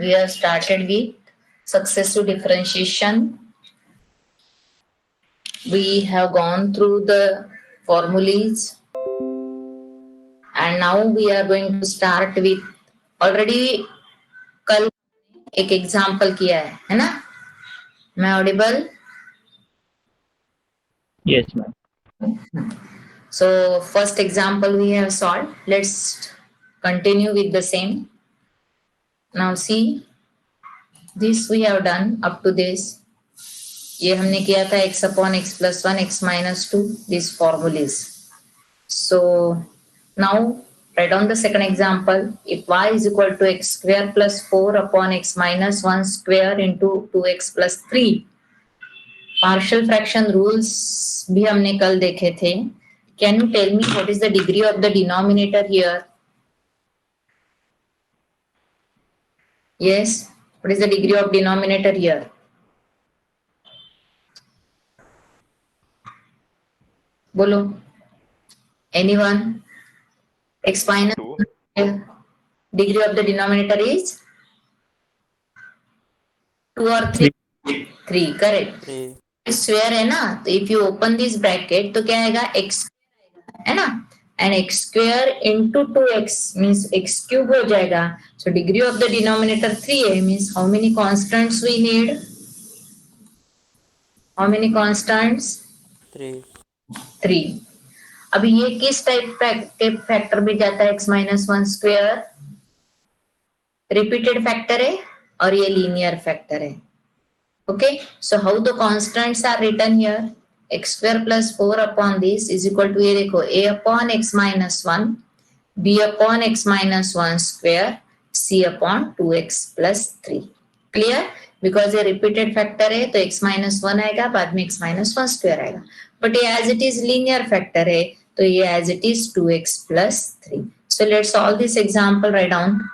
we have started with successive differentiation. We have gone through the formulas and now we are going to start with already कल एक example किया है ना? मैं Audible? Yes, ma'am. So first example we have solved. Let's continue with the same. Now see, this we have done up to this. ये हमने किया था x upon x plus 1, x minus 2, these formulas. So now write down the second example. If y is equal to x square plus 4 upon x minus 1 square into 2x plus 3. Partial fraction rules भी हमने कल देखे थे. Can you tell me what is the degree of the denominator here? Yes, what is the degree of denominator here? बोलो. Anyone? X minus 2. Degree of the denominator is 2 or 3? 3, correct. Square है ना, तो if you open this bracket तो क्या आएगा? x है ना, and x square into 2x means x cube हो जाएगा. So degree of the denominator 3 means how many constants we need? How many constants? 3. अभी ये किस टाइप के फैक्टर में जाता है? x minus 1 square repeated factor है और ये लीनियर फैक्टर है. Okay, so how the constants are written here? X square plus 4 upon this is equal to ये देखो a upon x minus 1, b upon x minus 1 square, c upon 2x plus 3. Clear? Because ये repeated factor है तो x minus 1 आएगा, बाद में x minus 1 square आएगा. But ये as it is linear factor है तो ये as it is 2x plus 3. So let's solve this example. Write down.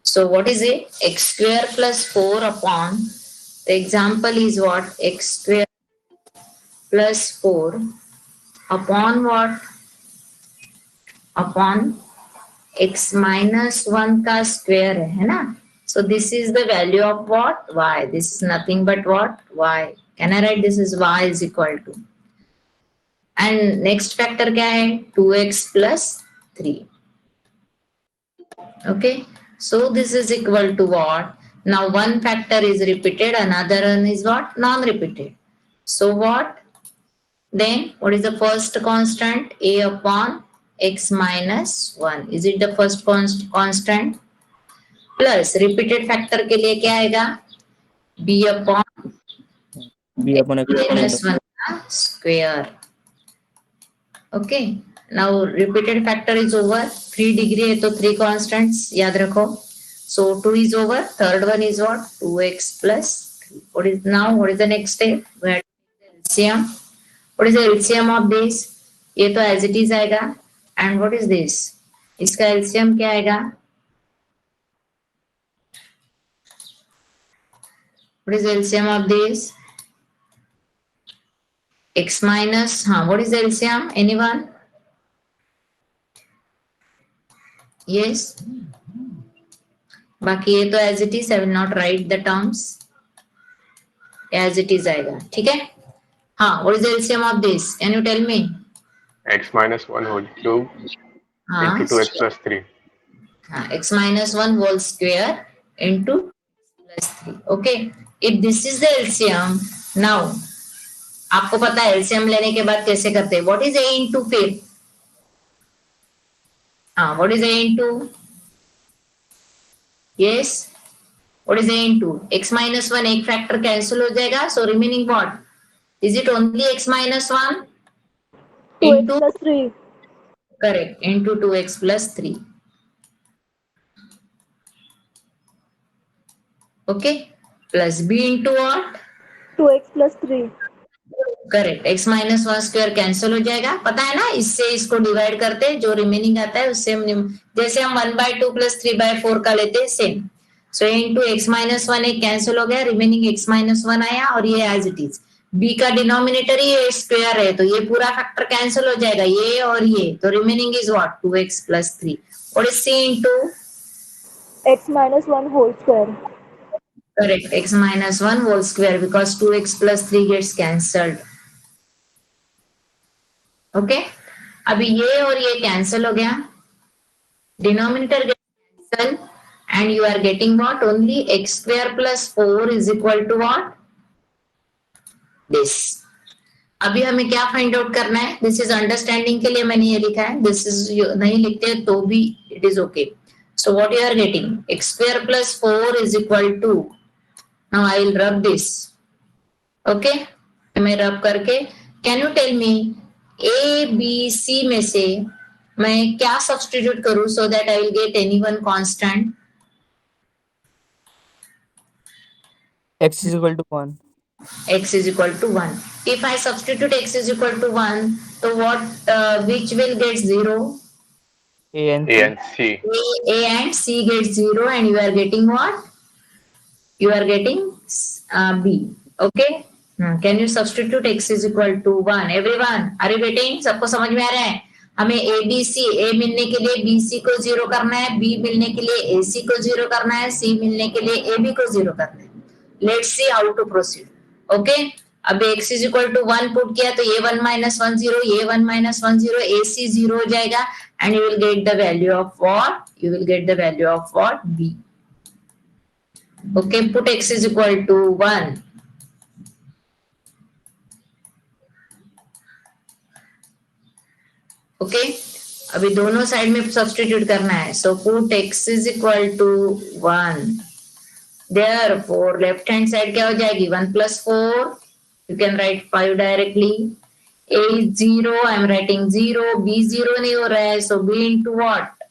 So what is it? X square plus 4 upon, the example is what? X square plus 4 upon what? Upon x minus 1 का square है ना? So this is the value of what? Y. This is nothing but what? Y. Can I write this is y is equal to? And next factor क्या है? 2x plus 3. Okay. So this is equal to what? Now one factor is repeated, another one is what? Non-repeated. So what? Then what is the first constant? A upon x minus 1. Is it the first constant? Plus repeated factor के लिए क्या आएगा? B upon x minus 1 square. Okay. Now repeated factor is over. 3 degree है तो 3 constants याद रखो. So 2 is over. Third one is what? 2x plus 3. What is the next step? We have LCM. What is the LCM of this? ये तो as it is आएगा. And what is this? इसका LCM क्या आएगा? What is the LCM of this? X minus, what is the LCM? Anyone? Yes. बाकी ये तो as it is, I will not write the terms. As it is आएगा, ठीक है? What is the LCM of this? Can you tell me? X minus 1 whole cube into 2x plus 3. X minus 1 whole square into plus 3. Okay. If this is the LCM, now आपको पता है LCM लेने के बाद कैसे करते हैं? What is A into फिर? What is A into? Yes. What is A into? X minus 1 एक factor cancel हो जाएगा. So remaining what? Is it only x minus 1? 2x into plus 3. Correct. Into 2x plus 3. Okay. Plus b into what? 2x plus 3. Correct. x minus 1 square cancel हो जाएगा. पता है ना, इससे इसको डिवाइड करते हैं, जो रिमेनिंग आता है उससे जैसे हम 1/2 plus 3/4 का लेते हैं same. So into x minus one एक कैंसिल हो गया, रिमेनिंग एक्स माइनस वन आया और ये एज इट इज। बी का डिनोमिनेटर ही ए स्क्वायर है तो ये पूरा फैक्टर कैंसिल हो जाएगा, ये और ये, तो remaining is what 2x plus 3। What is C into x minus 1 whole square. correct x minus 1 whole square because 2x plus 3 gets cancelled. Okay अभी ये और ये कैंसिल हो गया, denominator gets cancelled and you are getting what only x square plus 4 is equal to what this. अभी हमें क्या find out करना है, दिस इज अंडरस्टैंडिंग के लिए मैंने ये लिखा है, दिस इज नहीं लिखते तो भी it is okay. So what you are getting x square plus 4 is equal to, now I will rub this, okay मैं रब करके, can you tell me A B C में से मैं क्या सब्स्टिट्यूट करूं so that I will get any one constant. x is equal to 1. X is equal to 1. If I substitute x is equal to 1, so what, which will get 0? A and A C. and C. A and C get 0 and you are getting what? You are getting B. Okay? Can you substitute x is equal to 1? Everyone, are you getting? सबको समझ में आ रहा है? हमें A B C, A मिलने के लिए B C को 0 करना है, B मिलने के लिए A C को 0 करना है, C मिलने के लिए A B को 0 करना है। Let's see how to proceed. Okay अब x is equal to 1 put किया तो ये 1 माइनस 1 0, ये 1 माइनस 1 0, AC 0 हो जाएगा and you will get the value of what, you will get the value of what b. Okay put x is equal to 1, okay अभी दोनों side में substitute करना है, so put x is equal to 1, therefore left hand side क्या हो जाएगी 1 plus 4, you can write 5 directly. A is 0, I am writing 0, B 0 नहीं हो रहा है, so B into what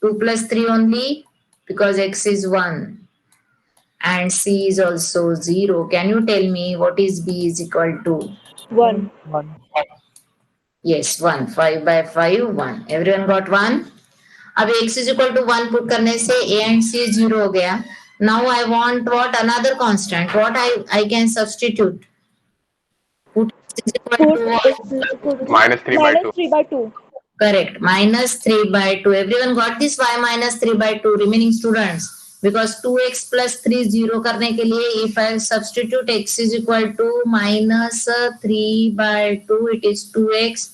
2 plus 3 only because x is 1 and C is also 0. Can you tell me what is B is equal to? 1. 1. Yes 1, 5 by 5 1. Everyone got 1? अब x is equal to 1 put करने से A and C 0 हो गया। Now I want what another constant. What I can substitute? Put x is equal Put to what? x is equal to Minus 3 by 2. 3 by 2. Correct. Minus 3 by 2. Everyone got this? Why minus 3 by 2? Remaining students. Because 2x plus 3 0 करने के लिए if I substitute x is equal to minus 3 by 2, it is 2x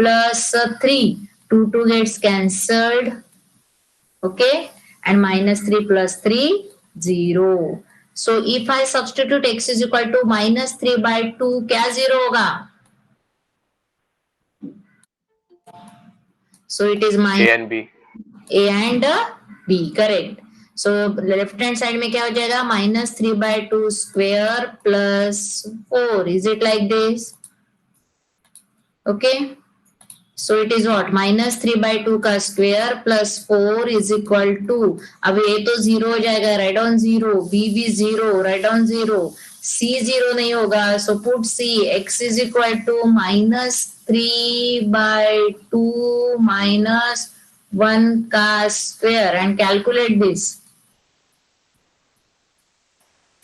plus 3. 2 2 gets cancelled. Okay. And minus 3 plus 3 0. So if I substitute x is equal to minus 3 by 2 क्या 0 होगा? So it is A minus and B. A and B, correct. So left hand side में क्या हो जाएगा minus 3 by 2 square plus 4. Is it like this? Okay. So it is what minus 3 by 2 का square plus 4 is equal to, अब ये तो 0 हो जाएगा, write down 0, B भी 0, write down 0, C 0 नहीं होगा, so put C, x is equal to minus 3 by 2 minus 1 का square and calculate this.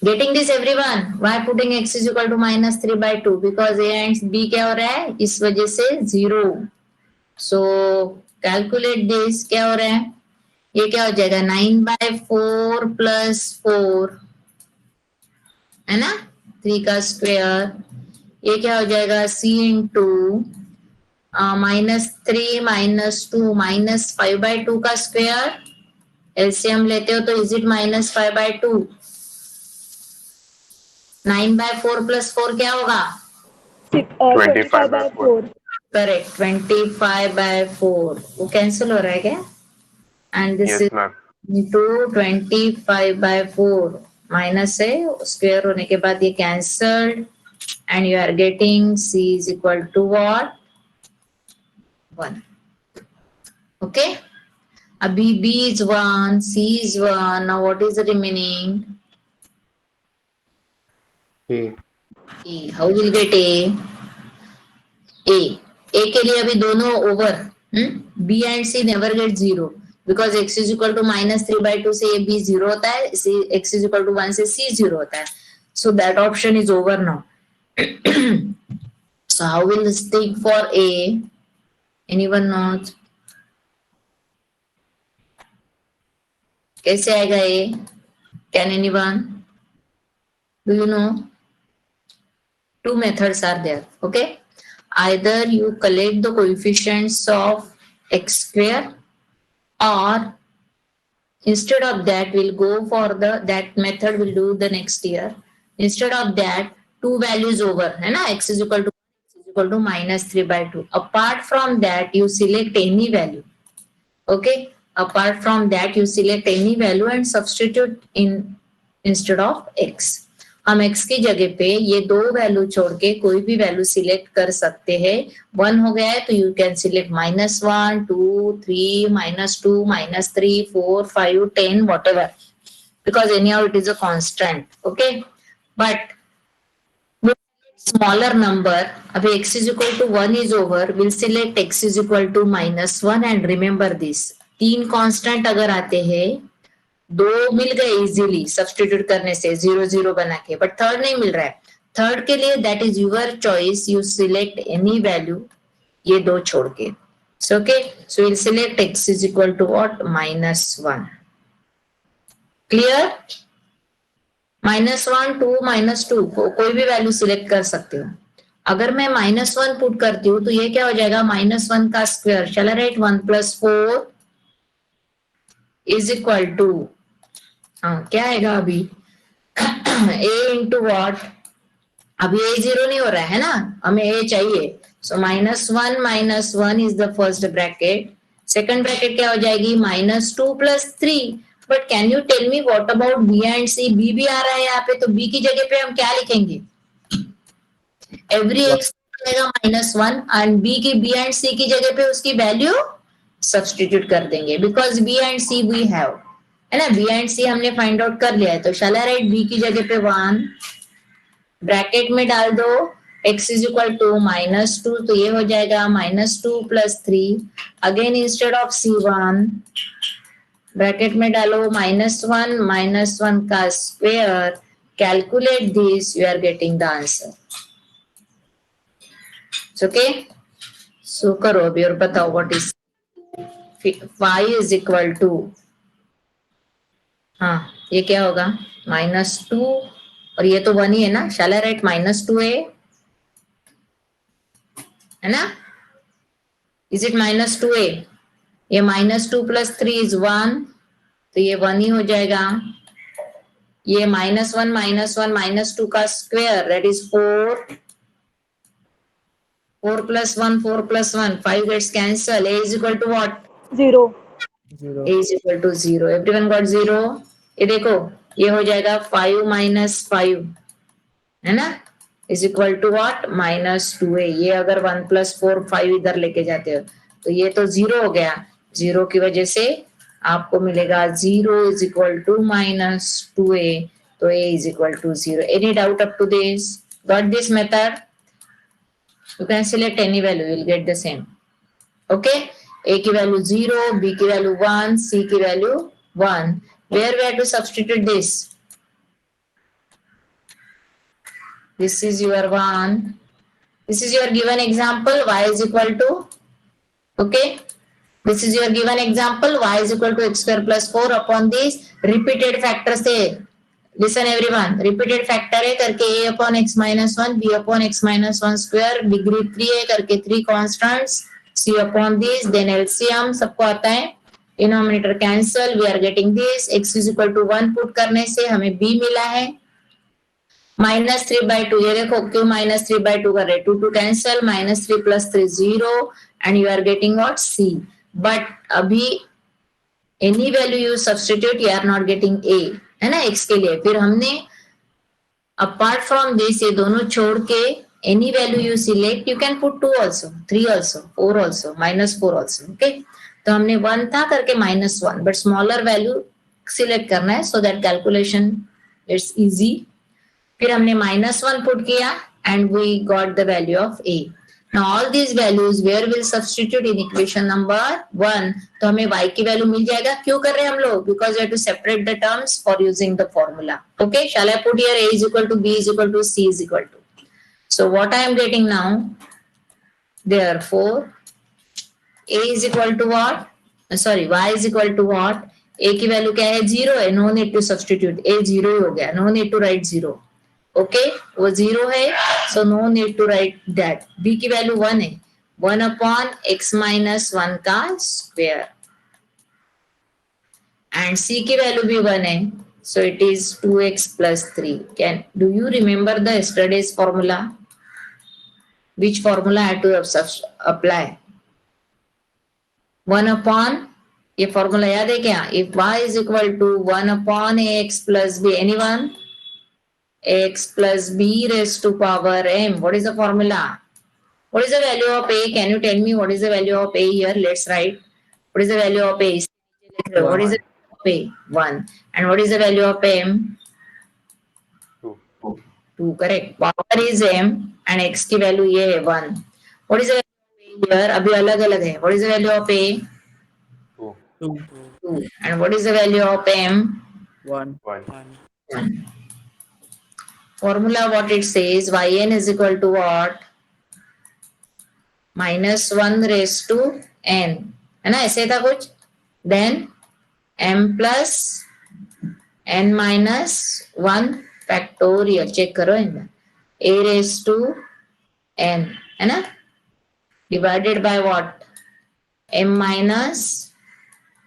Getting this everyone? Why putting x is equal to minus 3 by 2? Because A and B क्या हो रहा है, इस वजह से 0. So calculate this, क्या हो रहा है, ये क्या हो जाएगा 9 by 4 plus 4 है ना, 3 का स्क्वायर, ये क्या हो जाएगा C into minus 3 minus 2 minus 5 by 2 का स्क्वायर, एलसीएम लेते हो तो is it minus 5 by 2, 9 by 4 plus 4 क्या होगा 25 by 4. करेक्ट 25 by 4, वो कैंसिल हो रहा है क्या, and this Yes, is ma'am. into 25 by 4 minus है, स्क्वायर होने के बाद ये cancelled and you are getting C is equal to what 1. Okay, अभी B is 1, C is 1, now what is the remaining? A. A. How will get A? A. A के लिए अभी दोनों over, B and C never get 0. Because x is equal to -3/2 से ये b 0 होता है, x is equal to 1 से c 0 होता है. So that option is over now. So how will this take for A? Anyone knows? कैसे आएगा A? Can anyone? Do you know? Two methods are there. Okay. Either you collect the coefficients of x square, or instead of that we'll go for that method we'll do the next year. Instead of that, two values over, है ना, x is equal to -3/2. Apart from that, you select any value. Okay. Apart from that, you select any value and substitute instead of x. हम x की जगह पे ये दो value छोड़ के कोई भी वैल्यू सिलेक्ट कर सकते हैं. 1 हो गया है तो you can select -1, 2, 3, -2, -3, 4, 5, 10, whatever, because anyhow it is a constant. Okay. But smaller number, अभी x is equal to 1 is over, we'll select x is equal to -1 and remember this. 3 constant अगर आते हैं, 2 मिल गए इजीली सब्स्टिट्यूट करने से 0 0 बना के, but third नहीं मिल रहा है. थर्ड के लिए that is your choice, you select any value ये दो छोड़ के. So okay, so will select x is equal to what? -1. Clear? -1, 2, -2 कोई भी वैल्यू सिलेक्ट कर सकते हो. अगर मैं -1 पुट करती हूँ तो ये क्या हो जाएगा? -1 का square. Shall I write 1 + 4 is equal to, क्या आएगा अभी? a into what? अभी a 0 नहीं हो रहा है ना, हमें a चाहिए. So -1 is the first bracket. Second bracket क्या हो जाएगी? -2 + 3. But can you tell me what about b and c? b भी आ रहा है यहाँ पे, तो b की जगह पे हम क्या लिखेंगे? Every x -1 and b and c की जगह पे उसकी वैल्यू सब्स्टिट्यूट कर देंगे, because b and c we have, है ना. b एंड c हमने फाइंड आउट कर लिया है. तो शैल आई राइट b की जगह पे 1, ब्रैकेट में डाल दो x is equal to -2, तो ये हो जाएगा -2 + 3. Again instead of c1, bracket में डालो -1 का square. Calculate this, you are getting the answer. Okay, so करो अभी और बताओ what is y is equal to, हाँ ये क्या होगा? -2 और ये तो 1 ही है ना. शैल आई राइट -2a, है ना? Is it -2a? ये -2 + 3 is 1, तो ये 1 ही हो जाएगा. ये -1 -2 का square, that is 4. 4 + 1 4 + 1 5 gets cancel. a is equal to what? 0. Zero. a is equal to 0. Everyone got 0? ये देखो ये हो जाएगा 5 - 5, है ना, is equal to what? -2a. ये अगर 1 + 4 5 इधर लेके जाते हो तो ये तो 0 हो गया. 0 की वजह से आपको मिलेगा 0 is equal to -2a. तो a is equal to 0. Any doubt up to this? Got this method? You can select any value, you will get the same. Okay, a की वैल्यू 0, b की वैल्यू 1, c की value 1. Where we have to substitute this? This is your 1. This is your given example. Y is equal to, okay, this is your given example. Y is equal to x² + 4 upon this repeated factor से. Listen everyone, repeated factor है करके a upon x - 1, b upon x - 1 square, degree 3 है करके 3 constants, c upon this, then LCM सबको आता है. Denominator cancel, we are getting this. x is equal to 1 put करने से हमें b मिला है. -3/2, ये देखो क्यों -3/2 कर रहे? 2 2 cancel, -3 + 3 0, and you are getting what? c. But अभी any value you substitute, you are not getting a, है ना, x के लिए. फिर हमने अपार्ट फ्रॉम दिस ये दोनों छोड़ के any value you select, you can put 2 also, 3 also, 4 also, -4 also. Okay, तो हमने 1 था करके -1, बट स्मॉलर वैल्यू सिलेक्ट करना है so that calculation it's easy. फिर हमने -1 पुट किया and we got the value of a. Now all these values where will substitute in equation number 1. तो हमें y की वैल्यू मिल जाएगा. क्यों कर रहे हैं हम लोग? Because we have to separate the terms for using the formula. Okay, shall I put here a is equal to b is equal to c is equal to. So what I am getting now, therefore a is equal to what? Sorry, y is equal to what? a की value क्या है? 0 है. No need to substitute. a 0 ही हो गया. No need to write 0. Okay, वो 0 है, so no need to write that. b की value 1 है. 1 upon x minus 1 का स्क्वायर. एंड c की वैल्यू भी 1 है, so it is 2x plus 3. Do you remember the yesterday's formula? Which formula I had to apply? 1 upon, ये formula याद है क्या? If y is equal to 1 upon ax plus b, anyone? X plus b raised to power m. What is the formula? What is the value of a? Can you tell me what is the value of a here? Let's write. What is the value of a? What is the value of a? 1. And what is the value of m? 2. Correct. Power is m and x की value ये है 1. What is the value of a here? अभी अलग अलग है. What is the value of a? 2. 2. And what is the value of m? 1. 1. Formula what it says, yn is equal to what? Minus 1 raised to n. है ना, ऐसे था कुछ. Then m plus n minus 1 factorial. Check करो इनमें. a raised to n, है ना, divided by what? m minus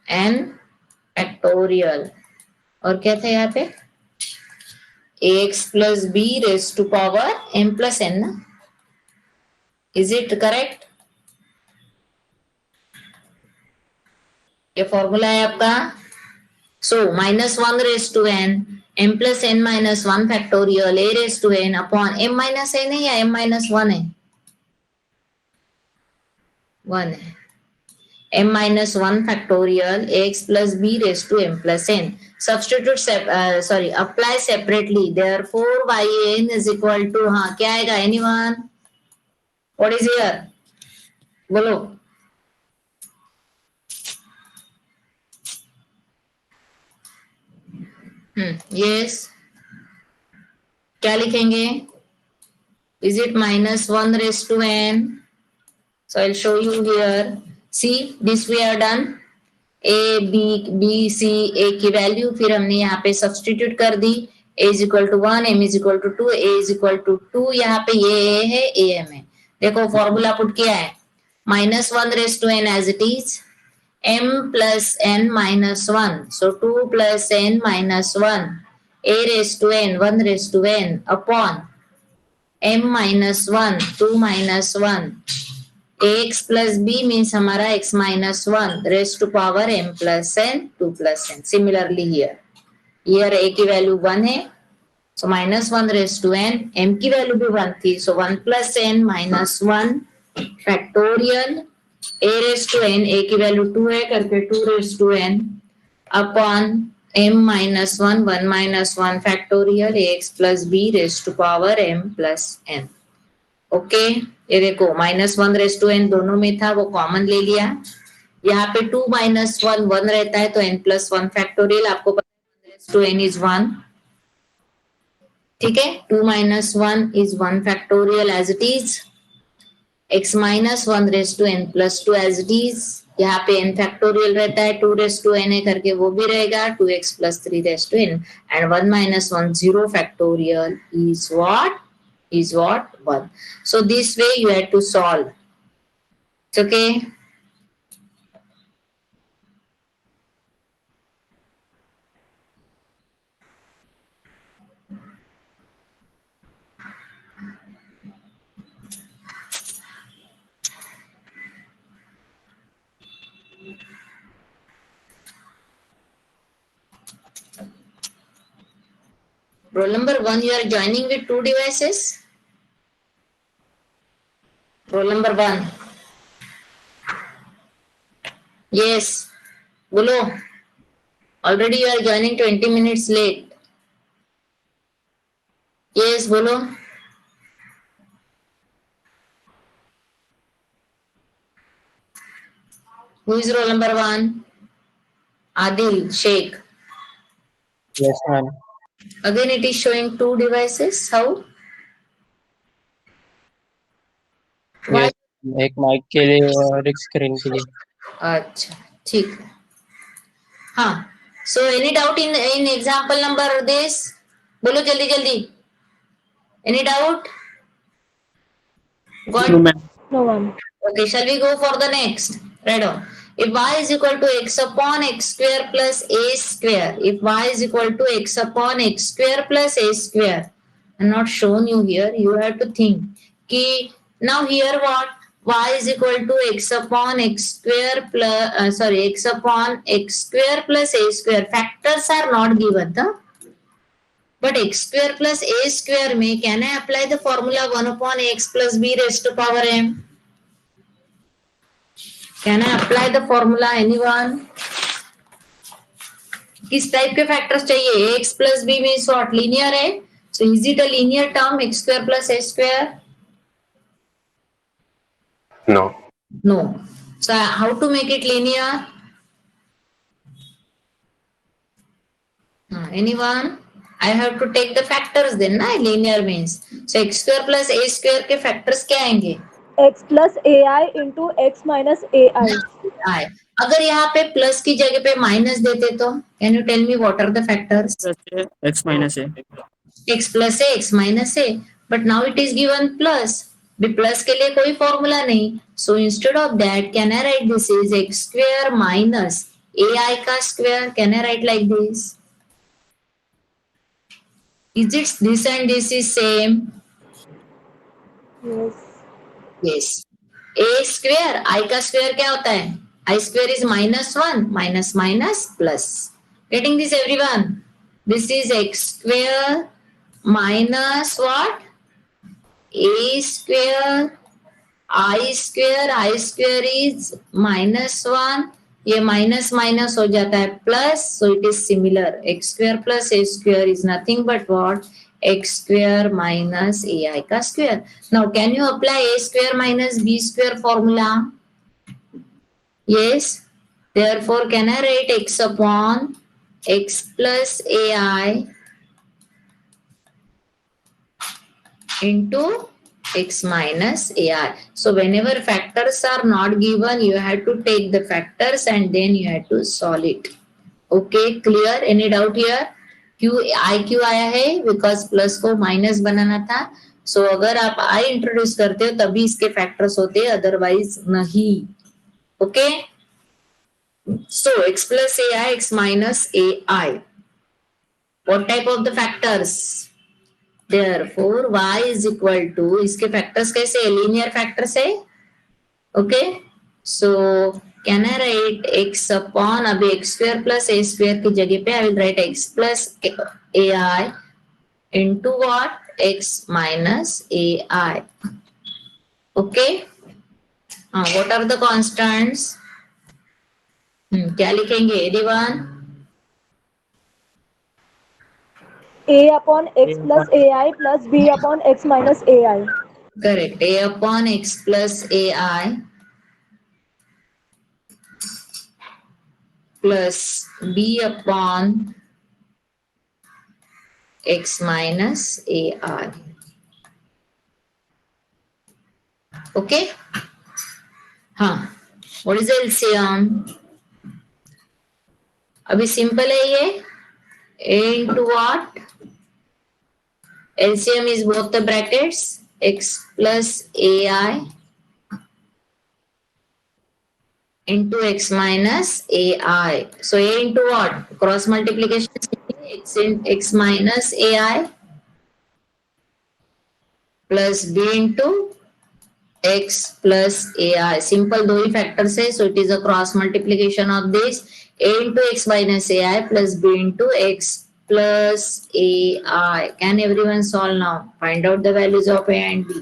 n factorial. और क्या था यहाँ पे? ax plus b raised to power m plus n. Is it correct? ये फॉर्मूला है आपका. So minus 1 raised to n, m plus n minus 1 factorial, a raised to n upon m minus n है या m minus 1 है? 1 है. m minus 1 factorial ax plus b raised to m plus n. Substitute apply separately. Therefore yn is equal to, हाँ क्या आएगा? Anyone? What is here? बोलो. Yes. क्या लिखेंगे? Is it minus 1 raised to n? So I'll show you here. See, this we have done. a b c a की value फिर हमने यहाँ पे सब्सटीट्यूट कर दी. a is equal to 1, m is equal to 2, a is equal to 2. यहाँ पे ये a है, am है. देखो फॉर्मूला पुट किया है. minus 1 raised to n as it is, m plus n minus 1. So 2 plus n minus 1, a raised to n, 1 raised to n upon m minus 1, 2 minus 1. ax plus b means हमारा x minus 1 raised to power m plus n, 2 plus n. Similarly here a की value 1 है, so minus 1 raised to n. m की value भी 1 थी, so 1 plus n minus 1 factorial a raised to n, a की value 2 है करके 2 raised to n upon m minus 1, 1 minus 1 factorial ax plus b raised to power m plus n. Okay, ये देखो minus 1 raise to N दोनों में था, वो common ले लिया. यहाँ पे 2 minus 1 1 रहता है, तो n plus 1 फैक्टोरियल. आपको पता है 1 raised to n is 1. ठीक है, 2 minus 1 is 1 factorial as it is. x minus 1 raised to n plus 2 as it is. यहाँ पे n फैक्टोरियल रहता है, 2 raised to n है करके वो भी रहेगा, 2x plus 3 raised to n. And 1 minus 1 0 factorial is what? 1. So this way you have to solve. It's okay. Roll number 1, you are joining with 2 devices. Roll number 1. Yes. Bolo. Already you are joining 20 minutes late. Yes, Bolo. Who is roll number 1? Adil, Sheikh. Yes, ma'am. Again, it is showing 2 devices. How? Why? Yes. एक mic के लिए और एक screen के लिए. अच्छा, ठीक है. हाँ. So any doubt in example number this? बोलो जल्दी जल्दी. Any doubt? Got? No, ma'am. No, ma'am. Okay, shall we go for the next? Right on. If y is equal to x upon x square plus a square, if y is equal to x upon x square plus a square, I'm not shown you here, you have to think. Ki, now here what? Y is equal to x upon x square plus, x upon x square plus a square. Factors are not given, huh? But x square plus a square में can I apply the formula 1 upon x plus b raised to power m? Can I apply the formula? Anyone? किस type के factors चाहिए? x plus b means what? Linear है. So is it a linear term x square plus a square? No. No. So how to make it linear? Anyone? I have to take the factors then, ना? Linear means. So x square plus a square के factors क्या आएंगे? X plus AI into x minus AI. I. अगर यहाँ पे plus की जगह पे माइनस देते तो can you tell me what are the factors? Plus A, X minus A. x plus A x minus A, but now it is given plus. भी plus के लिए कोई फॉर्मूला नहीं, so instead of that can I write this is X square minus A I का square. Can I write like this? Is it this and this is same? Yes. Yes. A square I का square क्या होता है? I square is -1 minus minus plus. Getting this everyone? This is X square minus what? A square. I square is -1, ये minus minus हो जाता है plus, so it is similar. X square plus A square is nothing but what? x square minus ai का square. Now can you apply a square minus b square formula? Yes. Therefore can I write x upon x plus ai into x minus ai. So whenever factors are not given, you have to take the factors and then you have to solve it. Okay, clear? Any doubt here? क्यों आया है? Because plus को minus बनाना था. सो अगर आप I introduce करते हो तभी इसके फैक्टर्स होते हैं, अदरवाइज नहीं. Okay. So x plus A I X minus A I. What type of the factors? Therefore y is equal to, इसके फैक्टर्स कैसे? लीनियर फैक्टर्स है. Okay. So can I write x upon, अभी x square plus a square की जगह पे I will write x plus ai into what? x minus ai. Okay. What are the constants? क्या लिखेंगे? Anyone? A upon x plus AI plus B upon x minus AI. Correct. A upon x plus ai plus b upon x minus ai. Okay. What is LCM? अभी simple है ये. a into what? LCM is both the brackets x plus ai into x minus ai. So a into what? Cross multiplication x into x minus ai plus b into x plus ai. Simple दो ही factors है, so it is a cross multiplication of this. A into x minus ai plus b into x plus ai. Can everyone solve now? Find out the values of a and b.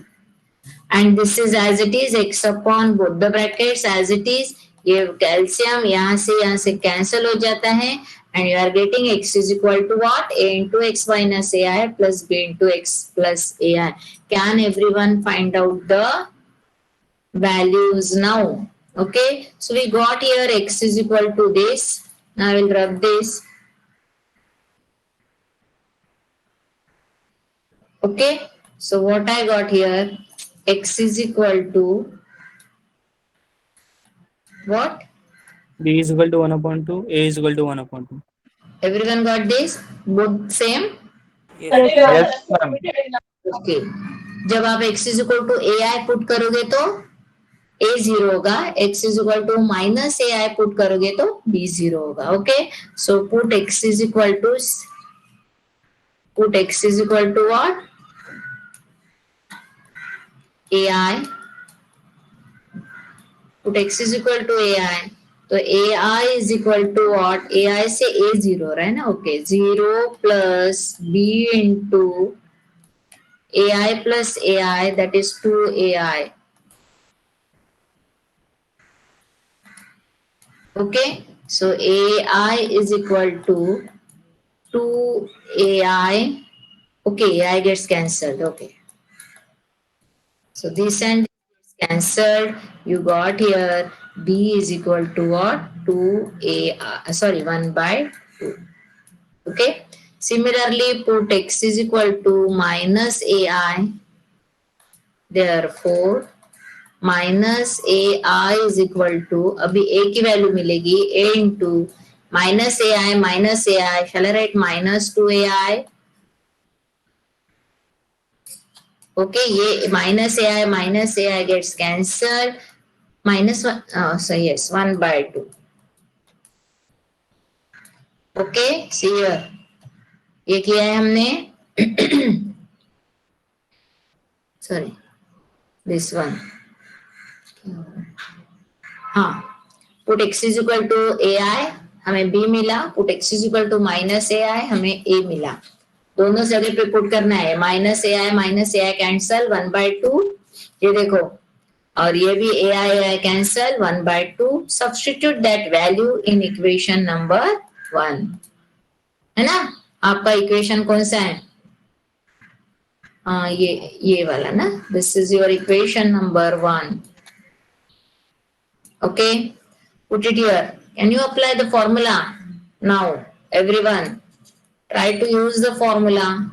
And this is as it is, x upon both the brackets as it is. ये calcium यहाँ से cancel हो जाता है and you are getting x is equal to what? A into x minus ai plus b into x plus ai. Can everyone find out the values now? Okay, so we got here x is equal to this. Now I will rub this. Okay, so what I got here, x is equal to what? B is equal to 1 upon 2. A is equal to 1 upon 2. Everyone got this? Both same? Yes, ma'am. Yes, ma'am. Okay. जब आप x is equal to ai put करोगे तो a 0 होगा, x is equal to minus ai put करोगे तो b 0 होगा. Okay, so put x is equal to what? ai. Put x is equal to ai. तो ai is equal to what? ai से a 0 रहा है ना. Okay, 0 plus b into ai plus ai, that is 2ai. Okay, so ai is equal to 2ai. Okay, ai gets cancelled. Okay, so this and this gets cancelled. You got here b is equal to what? 2ai. Sorry, 1 by 2. Okay, similarly put x is equal to minus ai. Therefore minus A I is equal to, अभी A की value मिलेगी A into minus A I. Shall I write minus 2ai. Okay, ये minus A I gets cancelled. Minus सही, yes 1 by 2. Okay, see here, ये किया है हमने. Sorry, this one. हाँ, put x is equal to A I, हमें b मिला. Put x is equal to minus A I, हमें a मिला. दोनों जगह पे पुट करना है. Minus A I cancel 1 by 2. ये देखो, और ये भी A I cancel 1 by 2. Substitute that value in equation number 1. है ना? आपका इक्वेशन कौन सा है? हाँ, ये वाला ना. This is your equation number 1. Okay, put it here. Can you apply the formula? Now, everyone, try to use the formula.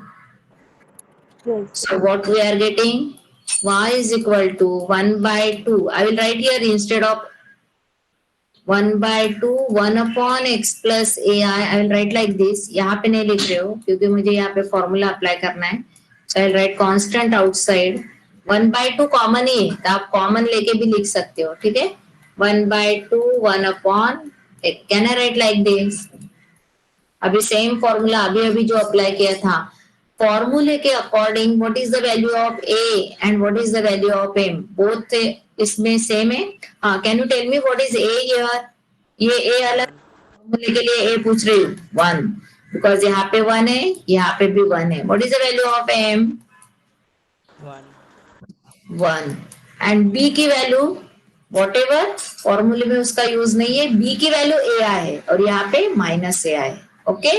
Yes. So what we are getting? Y is equal to 1 by 2. I will write here instead of 1 by 2, 1 upon x plus ai. I will write like this. यहाँ पे नहीं लिख रहे हो क्योंकि मुझे यहाँ पे formula apply करना है. So I will write constant outside. 1 by 2 common ही है, तो आप common लेके भी लिख सकते हो. ठीक है? 1 by 2, 1 upon x. Can I write like this? अभी सेम फॉर्मूला अभी जो अप्लाई किया था, फॉर्मूले के according what is the value of A and what is the value of M, both इसमें सेम है. हाँ, can you tell me what is A here? ये ए अलग, फॉर्मूले के लिए ए पूछ रही हूँ 1, बिकॉज यहाँ पे 1 है, यहाँ पे भी 1 है. What is the value of M? 1. And B की वैल्यू वॉटेवर, फॉर्मूले में उसका यूज नहीं है. बी की वैल्यू ए आई है और यहाँ पे minus A I. Okay,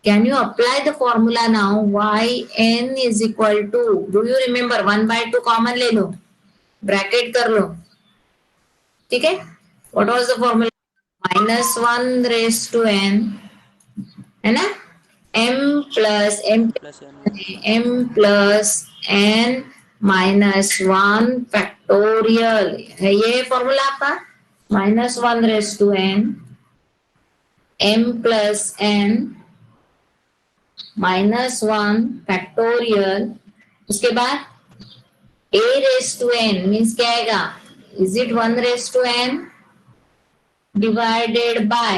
can you apply the formula now? Y N is equal to, do you remember 1 by 2 common ले लो, ब्रैकेट कर लो. ठीक है, what was the formula? -1 raised to n, है ना? m plus n -1 फैक्टोरियल है ये फॉर्मूला आपका. -1 raised to n, m plus n -1 factorial. उसके बाद a raised to n means क्या आएगा? Is it 1 raised to n divided by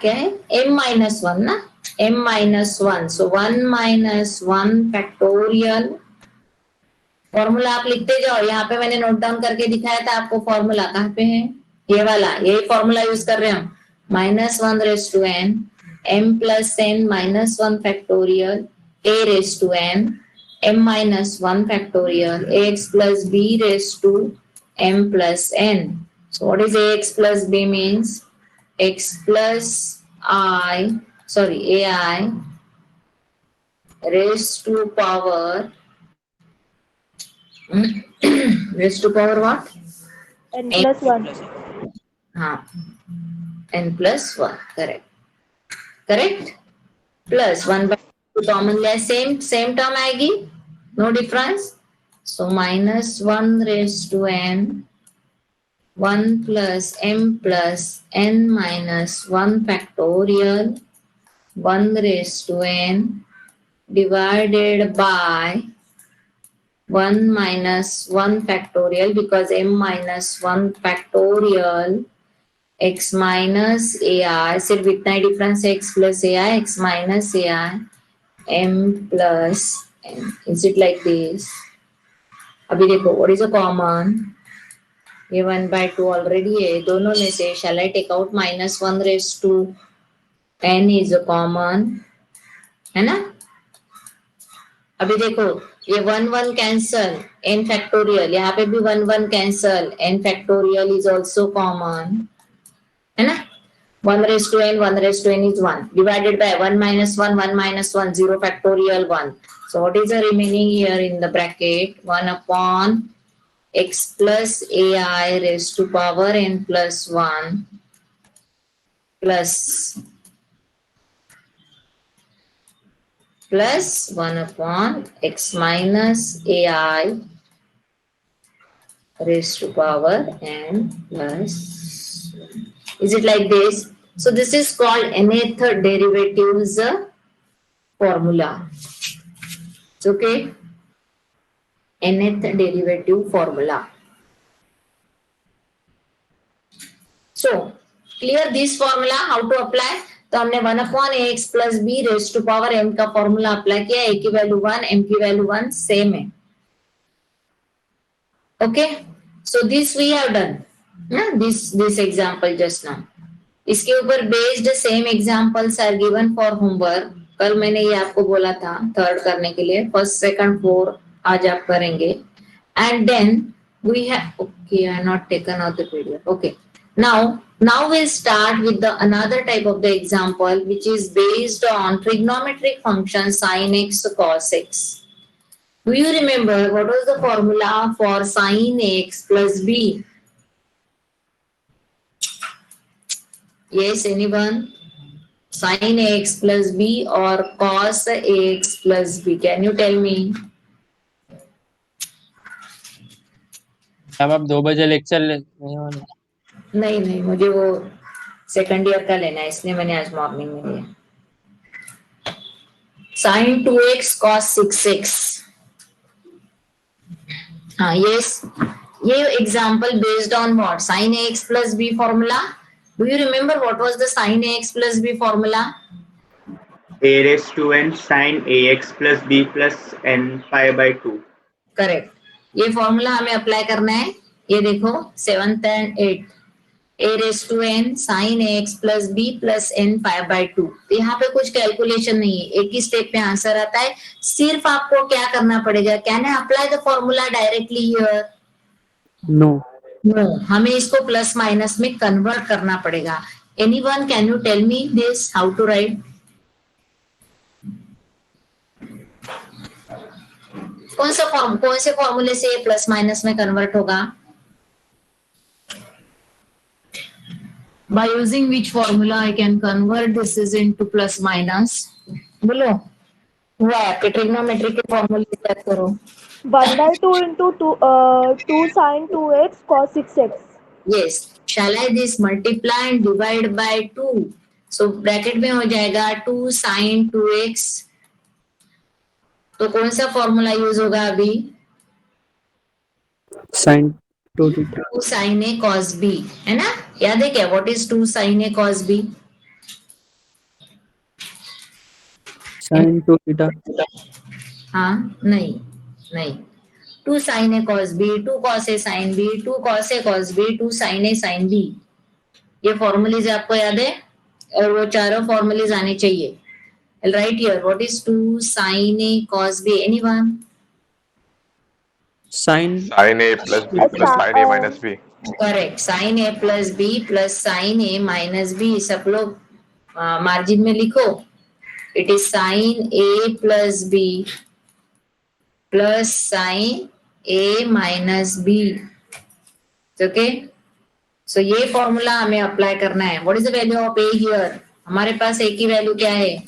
क्या है? m-1 ना, m-1. सो 1 -1 फैक्टोरियल. फॉर्मूला आप लिखते जाओ. यहाँ पे मैंने नोट डाउन करके दिखाया था आपको फॉर्मूला. कहाँ पे है? ये वाला, यही फॉर्मूला यूज कर रहे हैं हम. -1 raised to n, m plus n -1 factorial, a raised to n, m-1 factorial, ax plus b raised to m plus n. So what is ax plus b means? X plus ai raised to power raised to power what? n plus 1. N plus 1, correct. Plus 1 by 2 common ले same term आएगी, no difference. So minus 1 raised to n, 1 plus m plus n minus 1 factorial, 1 raised to n divided by 1 minus 1 factorial, because m minus 1 factorial x minus ai, सिर्फ इतना ही difference है, x plus ai, x minus ai, m plus n. Is it like this? अभी देखो, what is a common? ये 1 by 2 already है, दोनों में से shall I take out minus 1 raised to n is a common, है ना? अभी देखो, ये 1 1 cancel, n factorial, यहाँ पे भी 1 1 cancel, n factorial is also common, है ना? 1 raised to n, 1 raised to n is 1, divided by 1 minus 1, 1 minus 1, 0 factorial 1. So what is the remaining here in the bracket? 1 upon x plus ai raised to power n plus 1 plus 1 upon x minus ai raised to power n plus 1. Is it like this? So this is called nth derivatives formula. It's okay? Nth derivative formula. So clear this formula, how to apply? तो हमने 1 upon ax plus b raised to power m का formula apply किया, a की value 1, m की value 1 same है. Okay, so this we have done. This example just now. इसके ऊपर based same examples are given for homework. कल मैंने ये आपको बोला था थर्ड करने के लिए, फर्स्ट सेकंड फोर आज आप करेंगे. And then we have, okay, I not taken out the PDF. Okay, now we'll start with the another type of the example which is based on trigonometric function sin x cos x. Do you remember what was the formula for sin x plus b? Yes, anyone? Sin ax plus b or cos ax plus b? Can you tell me? अब आप 2 बजे lecture नहीं होने. नहीं, मुझे वो second year का लेना है, इसलिए मैंने आज मॉर्निंग में लिया. Sin 2x cos 6x. हाँ, yes. ये example based on what? sin ax plus b formula. Do you remember what was the sin ax plus b formula? A raised to n sin ax plus b plus n pi by 2. Correct. ये formula हमें apply करना है. ये देखो 7th and 8th. a raised to n sin ax plus b plus n pi by 2. यहाँ पे कुछ calculation नहीं है, एक ही स्टेप पे आंसर आता है. सिर्फ आपको क्या करना पड़ेगा? Can I apply the formula directly here? No. No, हमें इसको प्लस माइनस में कन्वर्ट करना पड़ेगा. Anyone can you tell me this how to write? कौन से फॉर्मूले से ये प्लस माइनस में कन्वर्ट होगा? By using which formula I can convert this is into plus minus? बोलो. हुआ है आपके ट्रिग्नोमेट्री के फॉर्मूले याद करो. 1 by 2 into 2 sin 2x cos 6x. Yes. Shall I this multiply and divide by 2? So bracket में हो जाएगा 2 sin 2x. तो कौन सा फॉर्मूला यूज होगा अभी? Sin 2 theta. 2 sin a cos b, है ना? याद है क्या? What is 2 sin a cos b? Sin 2 theta. हाँ, नहीं. 2 sin a cos b, 2 cos a sin b, 2 cos a cos b, 2 sin a sin b. ये फॉर्मूलेज आपको याद है? और वो चारों फॉर्मूलेज आने चाहिए. I'll write here. What is 2 sin a cos b? Anyone? Sin Sin A plus B plus sin A minus B. Correct. Sin a plus b plus sin a minus b. सब लोग margin में लिखो. It is sin a plus b plus sin a minus b. Okay, so ये formula हमें apply करना है. What is the value of a here? हमारे पास a की वैल्यू क्या है?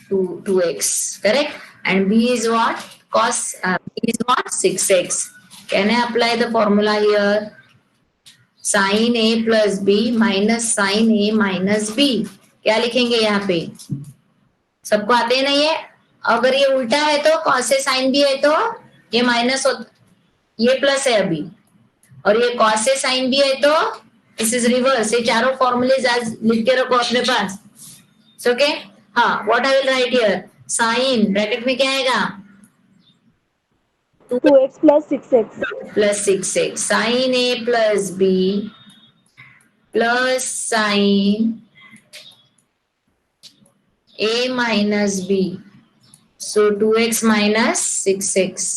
2x, correct? And b is what? Cos b is what? 6x. Can I apply the formula here? Sin a plus b minus sin a minus b. क्या लिखेंगे यहाँ पे? सबको आते हैं ना ये? अगर ये उल्टा है तो cos से sin b है तो ये माइनस, ये प्लस है अभी, और ये cos से sin b है तो दिस इज रिवर्स. ये चारों फॉर्मूले लिख के रखो अपने पास. ओके, हाँ, what I will write here? Sine bracket में क्या आएगा? 2x plus 6x. Plus 6x. Sine A plus B plus sine A minus B. So 2x minus 6x.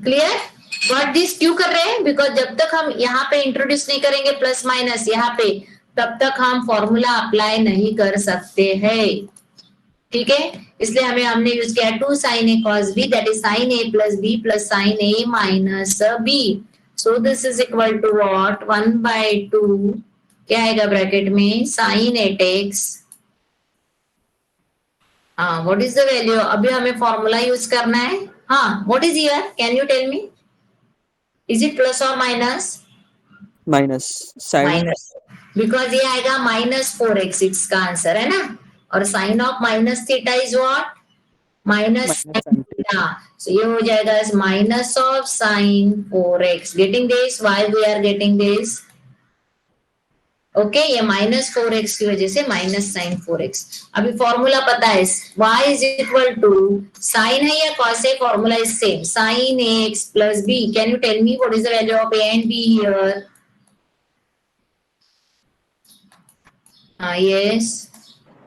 Clear? What this क्यों कर रहे हैं? बिकॉज जब तक हम यहाँ पे इंट्रोड्यूस नहीं करेंगे प्लस माइनस यहाँ पे, तब तक हम फॉर्मूला अप्लाई नहीं कर सकते हैं. ठीक है, इसलिए हमने यूज किया 2 sin a cos b, that is sin a plus b plus sin a minus b. So this is equal to what? 1/2 क्या आएगा ब्रैकेट में? sin 8x. हाँ, व्हाट इज द वैल्यू? अभी हमें फॉर्मूला यूज करना है. हाँ, what is here? Can you tell me? Is it plus और minus? Minus sine minus, because ये आएगा माइनस 4x, इसका आंसर है ना. और sine of minus theta is what? Minus theta. So ये हो जाएगा minus of sine 4x. Getting this? Why we are getting this? Okay, ये माइनस 4x की वजह से माइनस साइन 4x. अभी फॉर्मूला पता है, y is equal to sine है या कॉस है? Formula is same, sine ax plus b. Can you tell me what is the value of a and b here? Yes.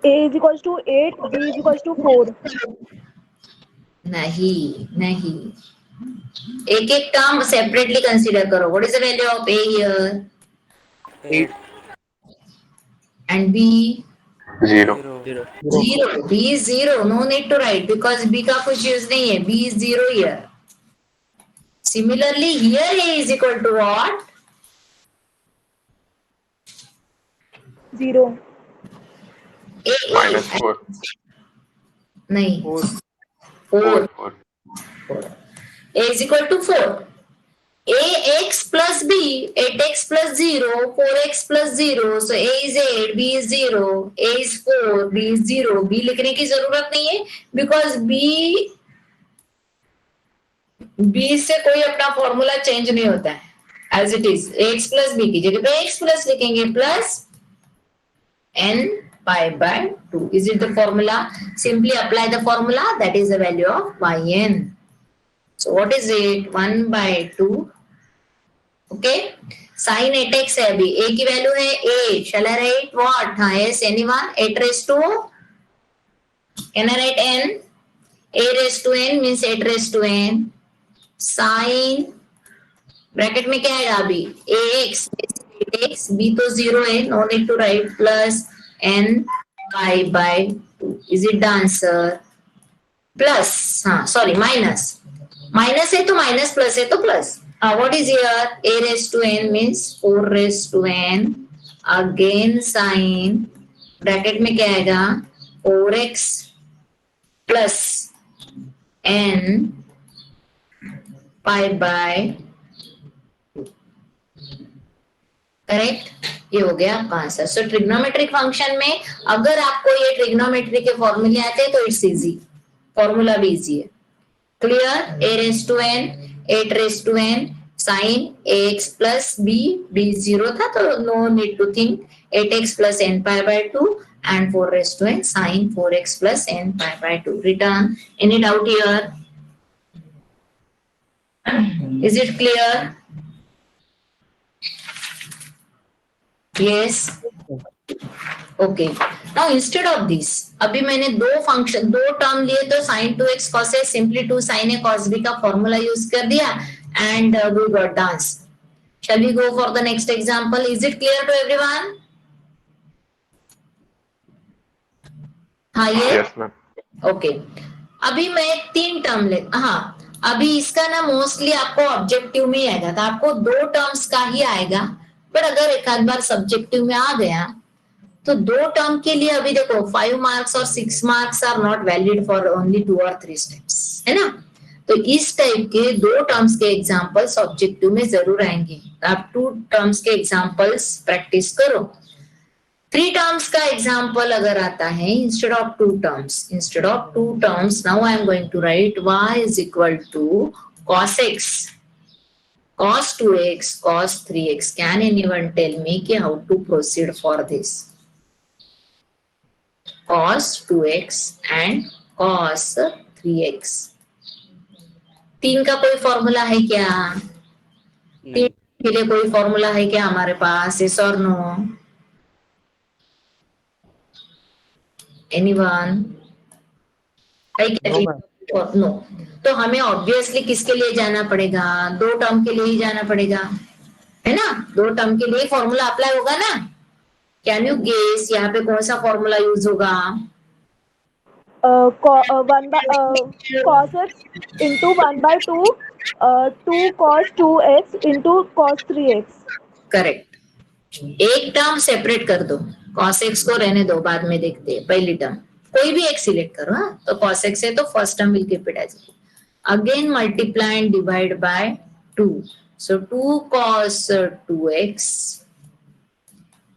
A is equals to 8, B is equals to 4. नहीं, एक एक term separately consider करो. What is the value of a here? 8. And b? 0. 0. b is 0. No need to write because b का कुछ use नहीं है. b is 0 here. Similarly, here a is equal to what? 0. a Minus 4. नहीं, 4. 4. a is equal to 4. ax plus b, 8x plus 0, 4x plus 0. So a is 8, b is 0, a is 4, b is 0. b लिखने की जरूरत नहीं है because b से कोई अपना formula change नहीं होता है. As it is ax plus b की जगह पे x plus लिखेंगे plus n pi by 2. Is it the formula? Simply apply the formula. That is the value of yn. So what is it? 1/2. Okay. Sin 8x है अभी. a की value है 8. Shall I write what? हाँ, yes, anyone? 8 raised to? Can I write n? a raised to n means 8 raised to n. Sin bracket में क्या आएगा अभी? ax 8x, b तो 0 है. No need to write plus n pi by 2. Is it the answer? Plus, हाँ, sorry, minus. Minus है तो minus, plus है तो plus. What is here? a raised to n means 4 raised to n. Again sine bracket में क्या आएगा? 4x plus n pi by 2. Correct? ये हो गया आपका आंसर. सो ट्रिग्नोमेट्रिक फंक्शन में अगर आपको ये ट्रिग्नोमेट्री के फॉर्मूले आते हैं तो इट्स इजी. फॉर्मूला भी इजी है. Clear? a raised to n, 8 raised to n, sin ax plus b, b 0 था तो no need to think. 8x plus n pi by 2 and 4 raised to n sin 4x plus n pi by 2. Return. Any doubt here? Is it clear? Yes. Okay. Now instead of this, अभी मैंने दो term लिए तो sin 2x cos a, simply 2 sin a cos b का formula use कर दिया and we got the answer. Shall we go for the next example? Is it clear to everyone? हाँ ये Yes, ma'am. ओके। अभी मैं 3 term ले, हाँ अभी इसका ना मोस्टली आपको ऑब्जेक्टिव में ही आएगा, तो आपको 2 टर्म्स का ही आएगा, पर अगर एक आध बार सब्जेक्टिव में आ गया तो 2 टर्म के लिए अभी देखो 5 मार्क्स और 6 marks are not valid for only 2 और 3 स्टेप्स, है ना। तो इस टाइप के 2 टर्म्स के एग्जांपल्स ऑब्जेक्टिव में जरूर आएंगे, तो आप 2 टर्म्स के एग्जांपल्स प्रैक्टिस करो। 3 टर्म्स का एग्जांपल अगर आता है instead of 2 terms, now I am going to write y is equal to cos x, cos 2x, cos 3x. Can anyone tell me कि how to proceed for this? Cos 2x and cos 3x. 3 का कोई formula है क्या? 3 के लिए कोई formula है क्या हमारे पास? Yes or no? Anyone? No. तो हमें ऑब्वियसली किसके लिए जाना पड़ेगा? 2 टर्म के लिए ही जाना पड़ेगा, है ना। 2 टर्म के लिए फॉर्मूला अप्लाई होगा ना। कैन यू गेस यहाँ पे कौन सा फॉर्मूला यूज होगा? cos x into 1/2 2 cos 2x into cos 3x. Correct. एक टर्म सेपरेट कर दो, cos x को रहने दो, बाद में देखते हैं। पहली टर्म कोई भी एक सिलेक्ट करो, हाँ तो cos x है तो first term will keep it as again multiply and divide by 2, सो 2 cos 2x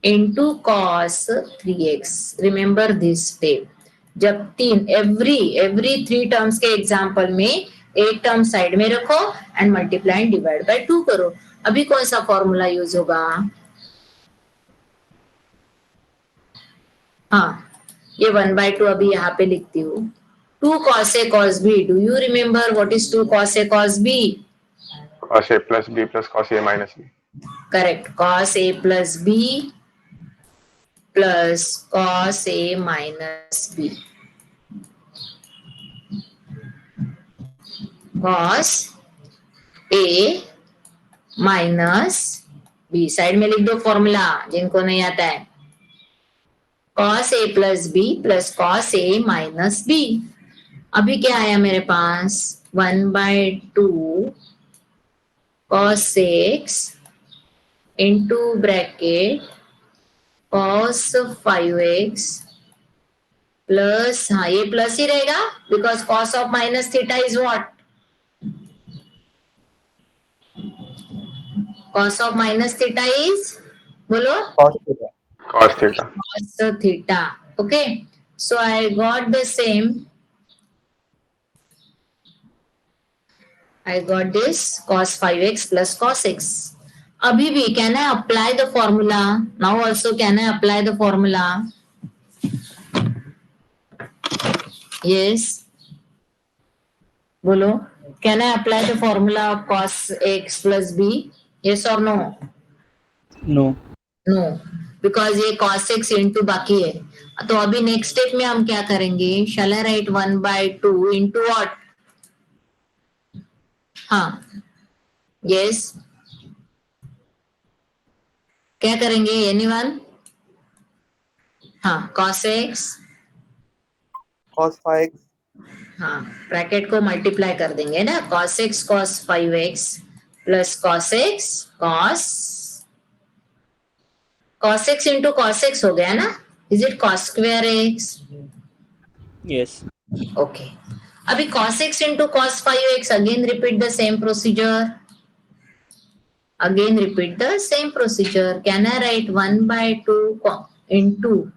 into cos 3x. Remember this step. जब 3 एवरी 3 टर्म्स के एग्जांपल में एक टर्म साइड में रखो and multiply and divide by 2 करो। अभी कौन सा फॉर्मूला यूज होगा? हाँ ये 1/2 अभी यहाँ पे लिखती हूँ। 2 cos a cos b. Do you remember what is 2 cos a cos b? Cos A plus B plus cos A minus B. Correct. Cos a plus b plus cos a minus b. Cos a minus b. Side में लिख दो formula जिनको नहीं आता है। cos a plus b plus cos a minus b. अभी क्या आया मेरे पास? 1/2 cos x into bracket cos 5x plus, हाँ ये प्लस ही रहेगा because cos of minus theta is what? Cos of minus theta is, बोलो? Cos theta. Cos theta. Okay, so I got the same. I got this cos 5x plus cos x. Abhi bhi, can I apply the formula? Now also can I apply the formula? Yes. Bolo. Can I apply the formula of cos x plus b? Yes or no? No. No. Because ये cos x into बाकी है। तो अभी next step में हम क्या करेंगे? Shall I write 1/2 into what? हाँ यस, क्या करेंगे? एनीवन? हाँ cos x, cos 5x, हाँ ब्रैकेट को मल्टीप्लाई कर देंगे ना। cos x cos 5x plus cos x cos x into cos x हो गया ना। Is it cos square x? Yes. Okay. अभी cos x into cos 5x, again repeat the same procedure. Can I write 1/2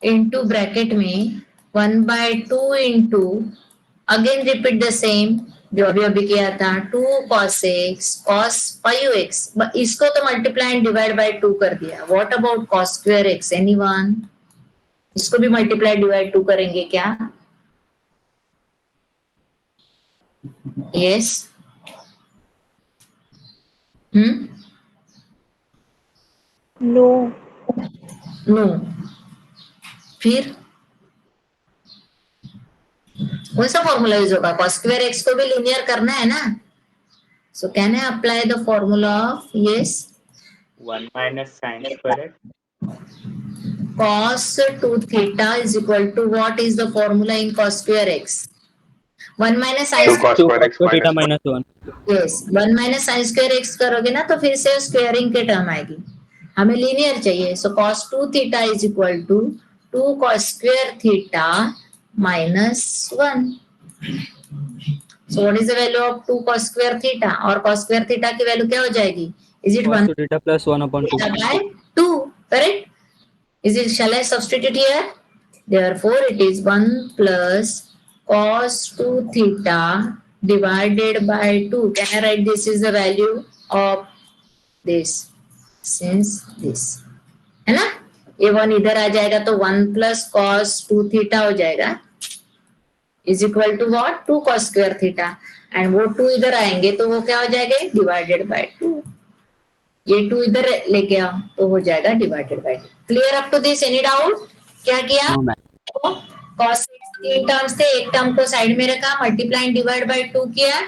into bracket में 1/2 into, again repeat the same जो अभी किया था, 2 cos x cos 5x. इसको तो multiply and divide by 2 कर दिया। What about cos square x? Anyone? इसको भी मल्टीप्लाई डिवाइड 2 करेंगे क्या? Yes. No. No. फिर कौन सा फॉर्मूला यूज होगा? cos square x को भी लिनियर करना है ना। So can I apply the formula of, yes, 1 minus sin square x. cos 2 theta is equal to what is the formula in cos square x? 1 minus sin 2 cos square x theta minus 1. minus 1. yes 1 minus sin square x करोगे ना तो फिर से squaring के term आएगी. हमें linear चाहिए. So cos 2 theta is equal to 2 cos square theta minus 1. So what is the value of 2 cos square theta? और cos square theta की वैल्यू क्या हो जाएगी? Is it Cos 1 2 theta plus 1 upon 2. by 2? Correct? Is it? Shall I substitute here? Therefore, it is 1 plus cos 2 theta divided by 2. Can I write this is the value of this? Since this है ना, ये 1 इधर आ जाएगा तो 1 plus cos 2 theta हो जाएगा is equal to what? 2 cos square theta. And वो 2 इधर आएंगे तो वो क्या हो जाएगा? Divided by 2. ये 2 इधर लेके आओ तो हो जाएगा divided by 2. Clear up to this? Any doubt? क्या किया? No, ma'am. cos x 3 terms थे, एक टर्म को साइड में रखा, मल्टीप्लाई डिवाइड बाय 2 किया.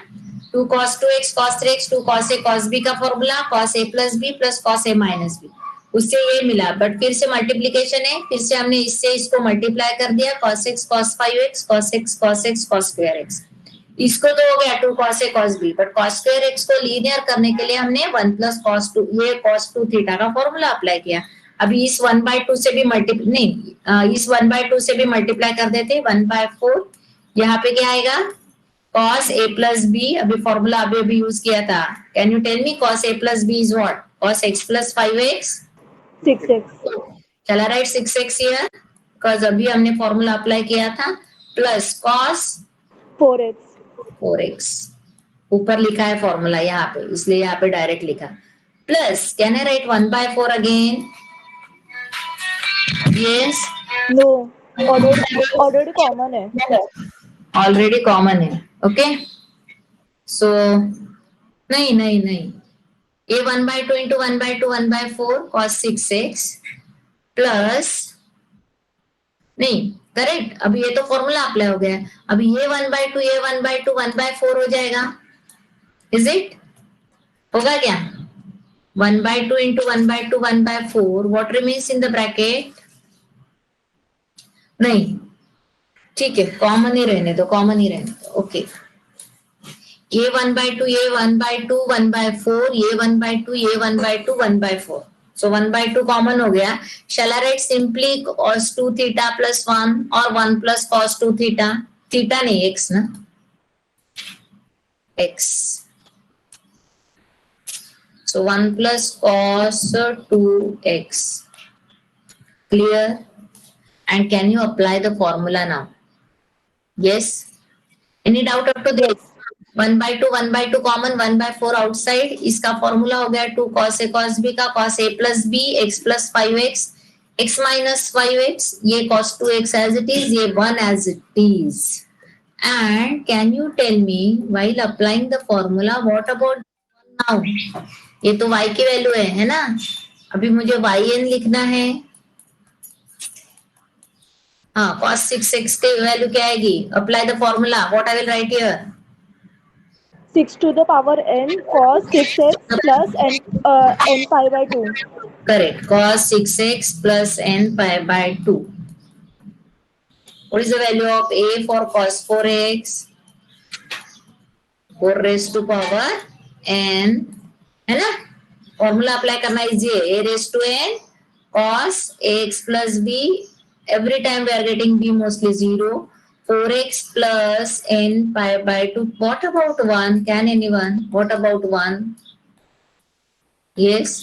2 cos 2x cos 3x 2 cos a cos b का formula cos a plus b plus cos a minus b, उससे ये मिला. बट फिर से मल्टीप्लीकेशन है, फिर से हमने इससे इसको मल्टीप्लाई कर दिया. cos x cos 5x cos x cos x cos square x. इसको तो हो गया 2 cos a cos b. But cos square x को लीनियर करने के लिए हमने 1 plus cos 2 ये cos 2 थीटा का फॉर्मूला अप्लाई किया. अभी इस 1/2 से भी इस 1/2 से भी मल्टीप्लाई कर देते. 1/4 यहाँ पे क्या आएगा? cos a plus b. अभी फॉर्मूला अभी यूज किया था. Can you tell me cos a plus b is what? cos x plus 5x 6x. चला राइट 6x here बिकॉज अभी हमने फॉर्मूला अप्लाई किया था. Plus cos 4x. 4x ऊपर लिखा है फॉर्मूला यहाँ पे, इसलिए यहाँ पे डायरेक्ट लिखा. Plus can I right 1/4 again? Yes, No. Already common है. ऑलरेडी कॉमन है. ओके सो नहीं ये 1/2 इंटू 1/2 1/4 cos 6x प्लस नहीं करेक्ट. अभी ये तो फॉर्मूला अप्लाई हो गया. अभी ये 1/2 ये 1/2 1/4 हो जाएगा. Is it? होगा क्या? 1/2 into 1/2 1/4 what remains in the bracket? नहीं ठीक है, कॉमन ही रहने दो, कॉमन ही रहने दो. ओके ये 1/2 ये 1/2 1/4 ये 1/2 ये 1/2 1/4. So 1/2 कॉमन हो गया. Shall I write simply cos 2 theta plus 1 or 1 plus cos 2 theta? Theta नहीं x ना, x. So 1 plus cos 2x. Clear? And can you apply the formula now? Yes? Any doubt up to this? 1/2 1/2 common 1/4 outside. इसका formula हो गया 2 cos a cos b का cos a plus b x plus 5x x minus 5x. ये cos 2x as it is, ये 1 as it is. And can you tell me while applying the formula what about now? ये तो y की value है ना. अभी मुझे yn लिखना है. हाँ cos 6x की वैल्यू क्या आएगी? Apply the formula. What I will write here? 6 to the power n cos 6x plus n pi by 2. Correct. Cos 6x plus n pi by 2. What is the value of a for cos 4x? 4 raised to power n है ना. Formula apply करना easy है. a raised to n cos ax plus b. Every time we are getting b mostly 0. 4x plus n pi by 2. What about 1? Can anyone? What about 1? Yes.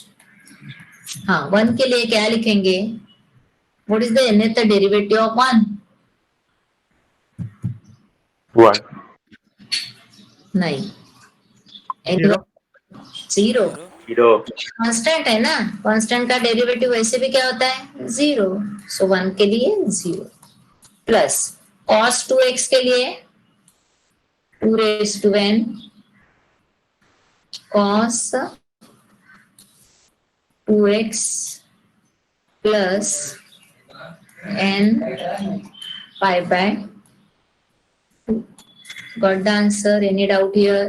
हाँ 1 के लिए क्या लिखेंगे? What is the nth derivative of 1? 1. नहीं. Anyone? 0. 0. Constant है ना. Constant का derivative वैसे भी क्या होता है? 0. सो 1 के लिए 0 प्लस cos 2x के लिए 2 raised to n cos 2x plus n pi by 2. Got the answer? Any doubt here?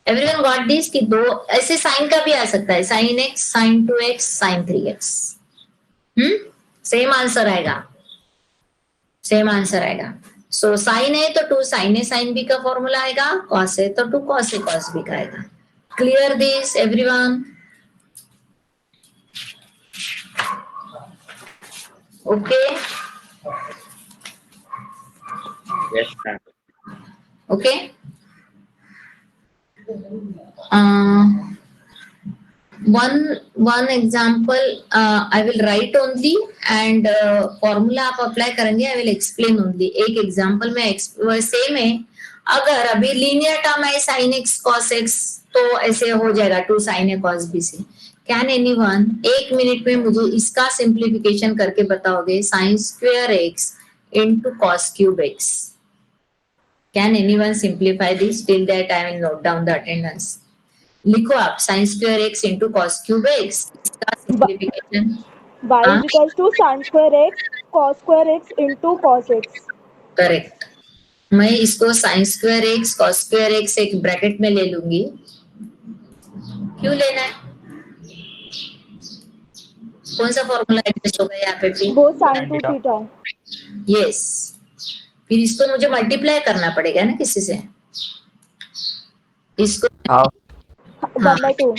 Everyone got this? कि दो ऐसे साइन का भी आ सकता है. sin x sin 2x sin 3x. Same answer आएगा, सेम आंसर आएगा. सो साइन है तो 2 साइन ए साइन बी का फॉर्मूला आएगा, कॉस है तो 2 कॉस ए कॉस बी का आएगा. Clear this everyone? Okay Yes, ma'am. Okay. one example I will write only and formula आप अप्लाई करेंगे, I will explain only. एक एग्जाम्पल में सेम है. अगर अभी लीनियर टर्म है sin x cos x तो ऐसे हो जाएगा 2 sin a cos b से. कैन एनीवन 1 मिनट में मुझे इसका सिंप्लीफिकेशन करके बताओगे? sin square x into cos cube x. Can anyone simplify this? Till that I will note down the attendance. लिखो आप sin square x into cos cube x. इसका simplification. y is equals to sin square x cos square x into cos x. Correct. मैं इसको sin square x cos square x एक bracket में ले लूंगी. क्यों लेना है? कौन सा फॉर्मूला एडजस्ट होगा यहाँ पे भी? वो sin 2 theta. यस. फिर इसको मुझे मल्टीप्लाई करना पड़ेगा ना किसी से. इसको 1/2.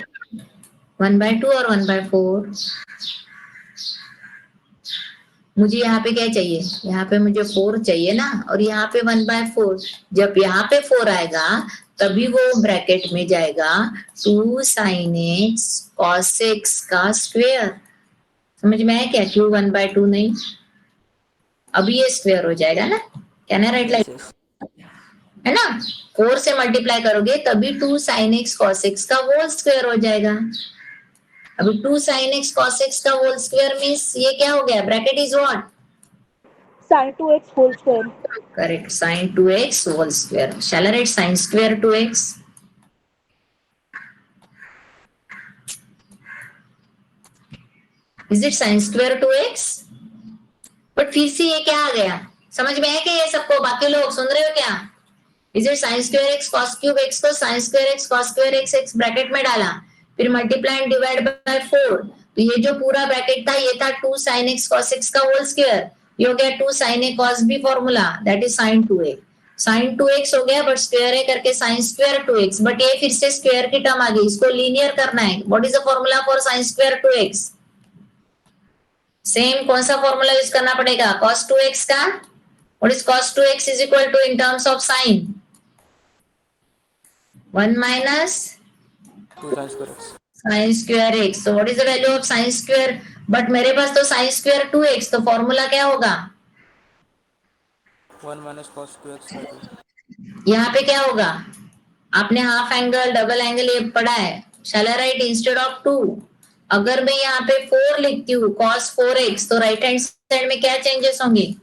1/2 और 1/4. मुझे यहाँ पे क्या चाहिए? यहाँ पे मुझे 4 चाहिए ना, और यहाँ पे 1/4. जब यहाँ पे 4 आएगा तभी वो ब्रैकेट में जाएगा 2 sin x cos x का स्क्वायर. समझ में आया क्या? क्यों 1/2 नहीं? अभी ये स्क्वायर हो जाएगा ना. कैन आई राइट लाइक, है ना? 4 से मल्टीप्लाई करोगे तभी 2 sin x cos x का होल स्क्वायर हो जाएगा. अभी 2 sin x cos x का होल स्क्वायर मींस ये क्या हो गया? Bracket is what? Sin 2x whole square. Correct. sin 2x whole square. Shall I write sin square 2x? Is it sin square 2x? But फिर से ये क्या आ गया? समझ में है क्या ये सबको? बाकी लोग सुन रहे हो क्या? Is it sin square x cos cube x को sin square x cos square x bracket में डाला, फिर मल्टीप्लाई एंड डिवाइड बाय 4. तो ये जो पूरा ब्रैकेट था ये था 2 sin x cos x का होल स्क्वायर. ये हो गया 2 sin a cos b formula, that is sin 2a. sin 2x हो गया, बट स्क्वायर है करके sin स्क्वायर 2x. बट ये फिर से स्क्वायर की टर्म आ गई, इसको लीनियर करना है. What is the formula for sin square 2x? Same कौन सा फॉर्मूला यूज करना पड़ेगा? cos 2x का. What is cos 2x is equal to in terms of sin 1 minus 2 sin square x. sin square x. So what is the value of sin square? But मेरे पास तो sin square 2x, तो formula क्या होगा? 1 minus cos 2x by 2. यहाँ पे क्या होगा? आपने हाफ एंगल डबल एंगल ये पढ़ा है. शैल आई राइट इंस्टेड ऑफ 2? अगर मैं यहाँ पे 4 लिखती हूँ cos 4x, तो राइट हैंड साइड में क्या चेंजेस होंगे?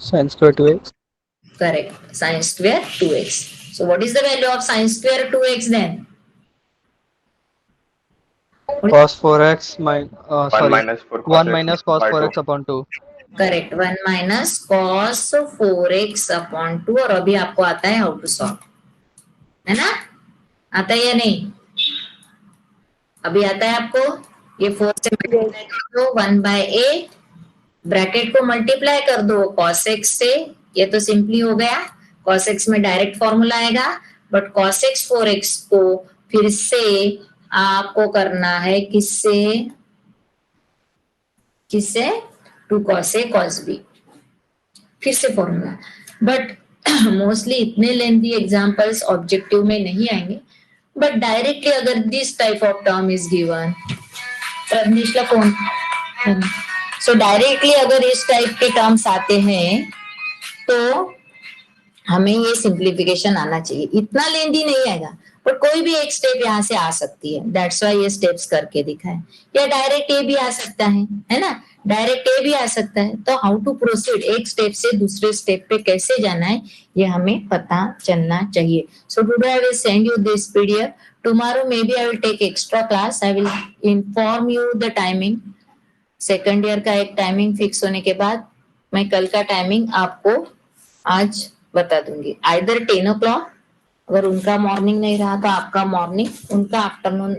sin square 2x. Correct. sin square 2x. So what is the value of sin square 2x then? Cos 4x 1 sorry, minus 4 1 minus cos 4x upon 2. Correct. 1 minus cos 4x upon 2. और अभी आपको आता है how to solve, है ना? आता है या नहीं? अभी आता है आपको? ये 4 से मल्टीप्लाई कर दो 1/8, ब्रैकेट को मल्टीप्लाई कर दो cos x से. ये तो सिंपली हो गया. cos x में डायरेक्ट फॉर्मूला आएगा, बट cos x 4x को फिर से आपको करना है किससे? 2 cos a cos b. फिर से फॉर्मूला. बट मोस्टली इतने लेंथी एग्जांपल्स ऑब्जेक्टिव में नहीं आएंगे, बट डायरेक्टली अगर this type of term is given, Pragnesh ला फोन. सो डायरेक्टली अगर इस टाइप के टर्म्स आते हैं तो हमें ये सिंप्लीफिकेशन आना चाहिए. इतना लेंथी नहीं आएगा, पर कोई भी एक स्टेप यहाँ से आ सकती है. दैट्स व्हाई ये स्टेप्स करके दिखाए. या डायरेक्ट ए भी आ सकता है ना? डायरेक्ट ए भी आ सकता है. तो हाउ टू प्रोसीड, एक स्टेप से दूसरे स्टेप पे कैसे जाना है ये हमें पता चलना चाहिए. So today I will send you this PDF. Tomorrow maybe I will take extra class. I will inform you the timing. Second year का एक टाइमिंग फिक्स होने के बाद मैं कल का टाइमिंग आपको आज बता दूंगी. आइदर 10 o'clock, अगर उनका मॉर्निंग नहीं रहा तो आपका मॉर्निंग, उनका आफ्टरनून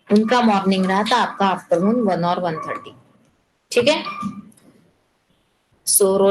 उनका मॉर्निंग रहा था, आपका आफ्टरनून 1 और 1:30. ठीक है. सो